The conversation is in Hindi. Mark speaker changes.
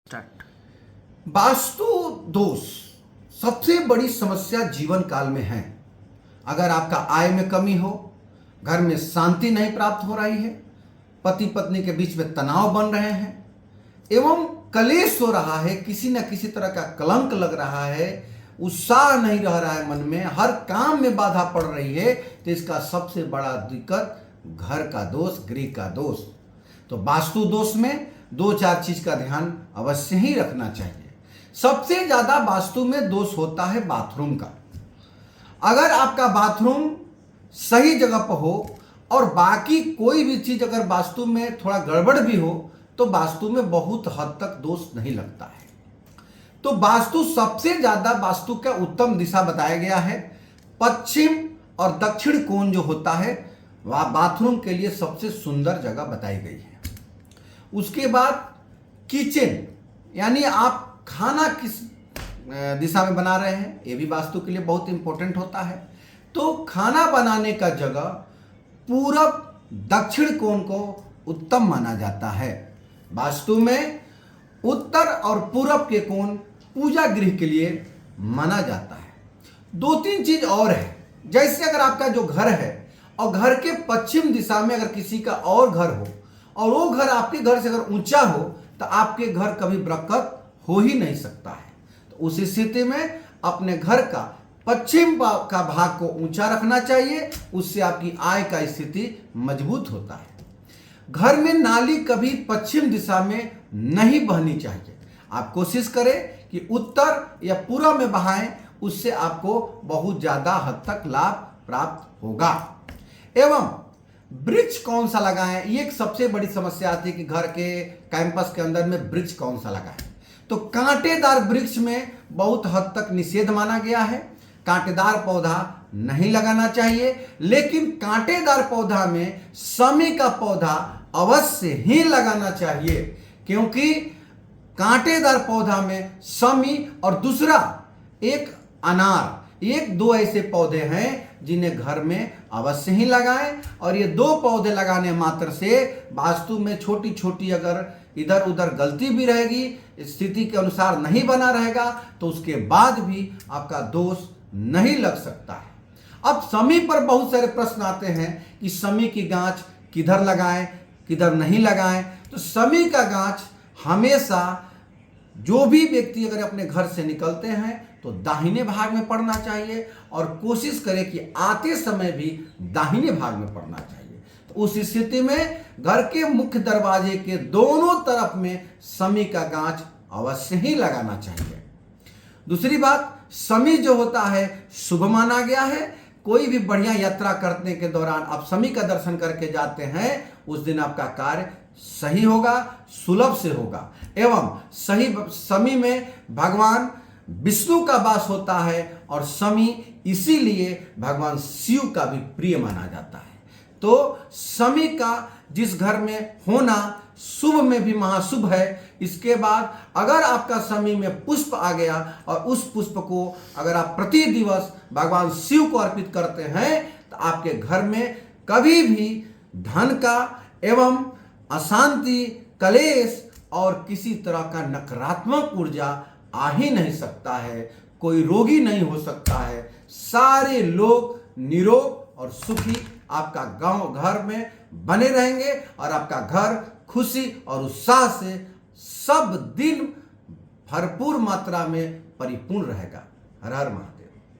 Speaker 1: स्टार्ट।
Speaker 2: वास्तु दोष सबसे बड़ी समस्या जीवन काल में है। अगर आपका आय में कमी हो, घर में शांति नहीं प्राप्त हो रही है, पति पत्नी के बीच में तनाव बन रहे हैं एवं कलेश हो रहा है, किसी न किसी तरह का कलंक लग रहा है, उत्साह नहीं रह रहा है मन में, हर काम में बाधा पड़ रही है, तो इसका सबसे बड़ा दिक्कत घर का दोष, गृह का दोष। तो वास्तु दोष में दो चार चीज का ध्यान अवश्य ही रखना चाहिए। सबसे ज्यादा वास्तु में दोष होता है बाथरूम का। अगर आपका बाथरूम सही जगह पर हो और बाकी कोई भी चीज अगर वास्तु में थोड़ा गड़बड़ भी हो तो वास्तु में बहुत हद तक दोष नहीं लगता है। तो वास्तु सबसे ज्यादा वास्तु का उत्तम दिशा बताया गया है। पश्चिम और दक्षिण कोण जो होता है वह बाथरूम के लिए सबसे सुंदर जगह बताई गई है। उसके बाद किचन, यानी आप खाना किस दिशा में बना रहे हैं, ये भी वास्तु के लिए बहुत इंपॉर्टेंट होता है। तो खाना बनाने का जगह पूरब दक्षिण कोण को उत्तम माना जाता है। वास्तु में उत्तर और पूरब के कोण पूजा गृह के लिए माना जाता है। दो तीन चीज और है, जैसे अगर आपका जो घर है और घर के पश्चिम दिशा में अगर किसी का और घर हो और वो घर आपके घर से अगर ऊंचा हो तो आपके घर कभी बरकत हो ही नहीं सकता है। तो उस स्थिति में अपने घर का पश्चिम का भाग को ऊंचा रखना चाहिए, उससे आपकी आय का स्थिति मजबूत होता है। घर में नाली कभी पश्चिम दिशा में नहीं बहनी चाहिए। आप कोशिश करें कि उत्तर या पूर्व में बहाएं, उससे आपको बहुत ज्यादा हद तक लाभ प्राप्त होगा। एवं वृक्ष कौन सा लगाएं, ये एक सबसे बड़ी समस्या आती है कि घर के कैंपस के अंदर में वृक्ष कौन सा लगाएं। तो कांटेदार वृक्ष में बहुत हद तक निषेध माना गया है। कांटेदार पौधा नहीं लगाना चाहिए, लेकिन कांटेदार पौधा में शमी का पौधा अवश्य ही लगाना चाहिए, क्योंकि कांटेदार पौधा में शमी और दूसरा एक अनार, एक दो ऐसे पौधे हैं जिन्हें घर में अवश्य ही लगाएं। और ये दो पौधे लगाने मात्र से वास्तु में छोटी छोटी अगर इधर उधर गलती भी रहेगी, स्थिति के अनुसार नहीं बना रहेगा, तो उसके बाद भी आपका दोष नहीं लग सकता है। अब शमी पर बहुत सारे प्रश्न आते हैं कि शमी की गांच किधर लगाएं, किधर नहीं लगाएं। तो शमी का गांच हमेशा जो भी व्यक्ति अगर अपने घर से निकलते हैं तो दाहिने भाग में पड़ना चाहिए और कोशिश करें कि आते समय भी दाहिने भाग में पड़ना चाहिए। तो उस स्थिति में घर के मुख्य दरवाजे के दोनों तरफ में शमी का गांच अवश्य ही लगाना चाहिए। दूसरी बात, शमी जो होता है शुभ माना गया है। कोई भी बढ़िया यात्रा करने के दौरान आप शमी का दर्शन करके जाते हैं, उस दिन आपका कार्य सही होगा, सुलभ से होगा। एवं सही शमी में भगवान विष्णु का वास होता है और शमी इसीलिए भगवान शिव का भी प्रिय माना जाता है। तो शमी का जिस घर में होना शुभ में भी महाशुभ है। इसके बाद अगर आपका शमी में पुष्प आ गया और उस पुष्प को अगर आप प्रति दिवस भगवान शिव को अर्पित करते हैं तो आपके घर में कभी भी धन का एवं अशांति, कलेश और किसी तरह का नकारात्मक ऊर्जा आ ही नहीं सकता है। कोई रोगी नहीं हो सकता है। सारे लोग निरोग और सुखी आपका गांव घर में बने रहेंगे और आपका घर खुशी और उत्साह से सब दिन भरपूर मात्रा में परिपूर्ण रहेगा। हर हर महादेव।